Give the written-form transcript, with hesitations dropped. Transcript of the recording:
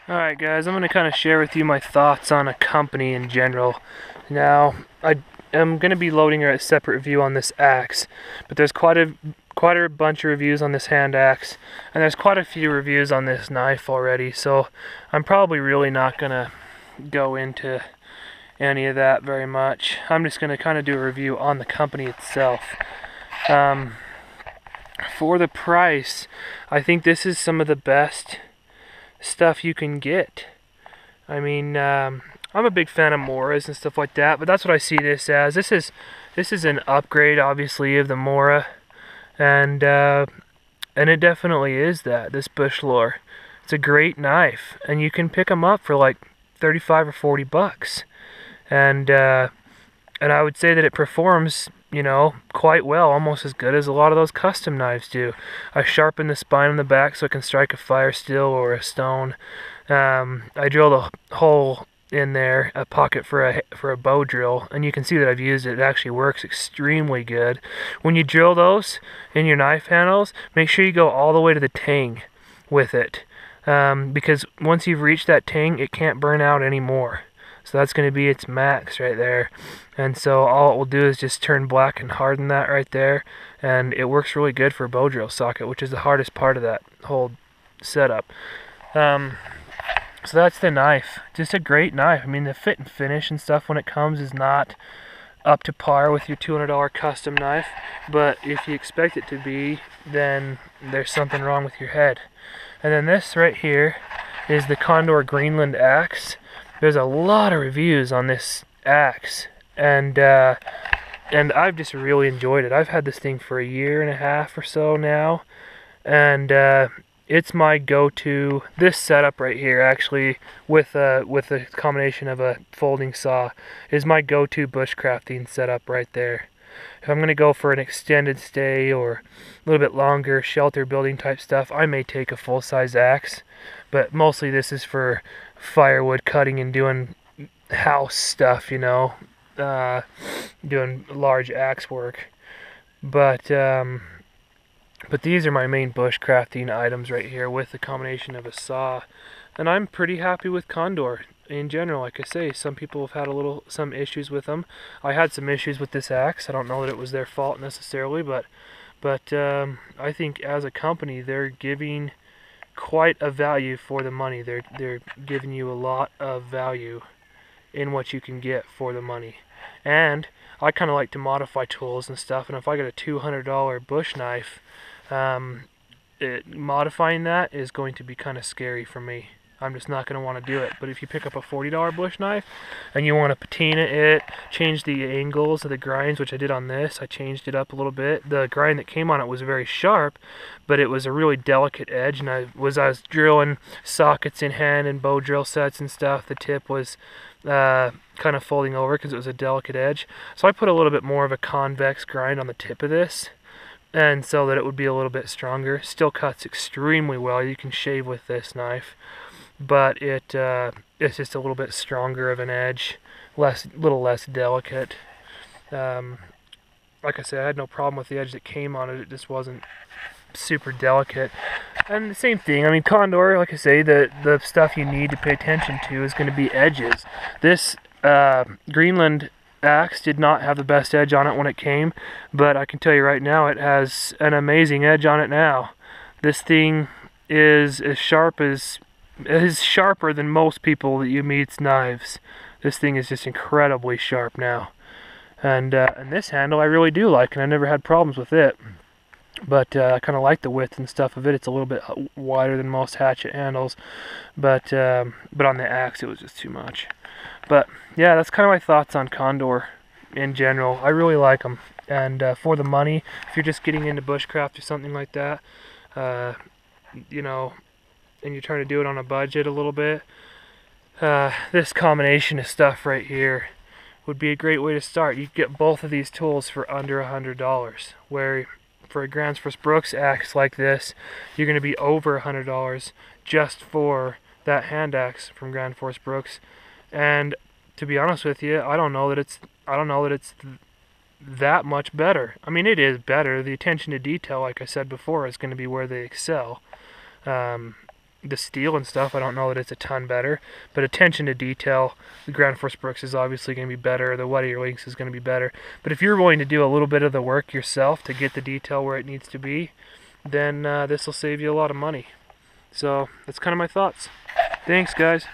Alright guys, I'm going to kind of share with you my thoughts on a company in general. Now, I am going to be loading a separate review on this axe, but there's quite a bunch of reviews on this hand axe, and there's quite a few reviews on this knife already, so I'm probably really not going to go into any of that very much. I'm just going to kind of do a review on the company itself. For the price, I think this is some of the best stuff you can get. I mean, I'm a big fan of Moras and stuff like that, but that's what I see this as. This is an upgrade, obviously, of the Mora, and it definitely is that. This Bushlore, it's a great knife, and you can pick them up for like 35 or 40 bucks, and I would say that it performs, you know, quite well, almost as good as a lot of those custom knives do. I sharpen the spine on the back so it can strike a fire steel or a stone. I drilled a hole in there, a pocket for a bow drill, and you can see that I've used it. It actually works extremely good. When you drill those in your knife handles, make sure you go all the way to the tang with it, because once you've reached that tang, it can't burn out anymore. So that's going to be its max right there. And so all it will do is just turn black and harden that right there. And it works really good for a bow drill socket, which is the hardest part of that whole setup. So that's the knife. Just a great knife. I mean, the fit and finish and stuff when it comes is not up to par with your $200 custom knife. But if you expect it to be, then there's something wrong with your head. And then this right here is the Condor Greenland Axe. There's a lot of reviews on this axe, and I've just really enjoyed it. I've had this thing for a year and a half or so now, and it's my go-to. This setup right here, actually, with a combination of a folding saw, is my go-to bushcrafting setup right there. If I'm going to go for an extended stay or a little bit longer shelter building type stuff, I may take a full-size axe, but mostly this is for firewood cutting and doing house stuff, you know, doing large axe work. But these are my main bushcrafting items right here with the combination of a saw, and I'm pretty happy with Condor in general. Like I say, some people have had some issues with them. I had some issues with this axe. I don't know that it was their fault necessarily, but I think as a company they're giving quite a value for the money. They're giving you a lot of value in what you can get for the money. And I kind of like to modify tools and stuff, and if I got a $200 bush knife, modifying that is going to be kind of scary for me. I'm just not going to want to do it. But if you pick up a $40 bush knife and you want to patina it, change the angles of the grinds, which I did on this, I changed it up a little bit. The grind that came on it was very sharp, but it was a really delicate edge, and I was drilling sockets in hand and bow drill sets and stuff, the tip was kind of folding over because it was a delicate edge. So I put a little bit more of a convex grind on the tip of this, and so that it would be a little bit stronger. Still cuts extremely well. You can shave with this knife, but it's just a little bit stronger of an edge, little less delicate. Like I said, I had no problem with the edge that came on it. It just wasn't super delicate. And the same thing, I mean, Condor, like I say, the stuff you need to pay attention to is going to be edges. This Greenland Axe did not have the best edge on it when it came, but I can tell you right now it has an amazing edge on it now. This thing is sharper than most people that you meet's knives. This thing is just incredibly sharp now. And this handle I really do like, and I never had problems with it. But I kind of like the width and stuff of it. It's a little bit wider than most hatchet handles, but on the axe it was just too much. But yeah, that's kind of my thoughts on Condor in general. I really like them, and for the money, if you're just getting into bushcraft or something like that, you know, and you're trying to do it on a budget a little bit, this combination of stuff right here would be a great way to start. You get both of these tools for under $100, where for a Grand Force Brooks axe like this, you're going to be over $100 just for that hand axe from Grand Force Brooks. And to be honest with you, I don't know that it's that much better. I mean, it is better. The attention to detail, like I said before, is going to be where they excel. the steel and stuff, I don't know that it's a ton better, but attention to detail, the Ground Force Brooks is obviously going to be better, the Whittier Lynx is going to be better. But if you're willing to do a little bit of the work yourself to get the detail where it needs to be, then this will save you a lot of money. So that's kind of my thoughts. Thanks, guys.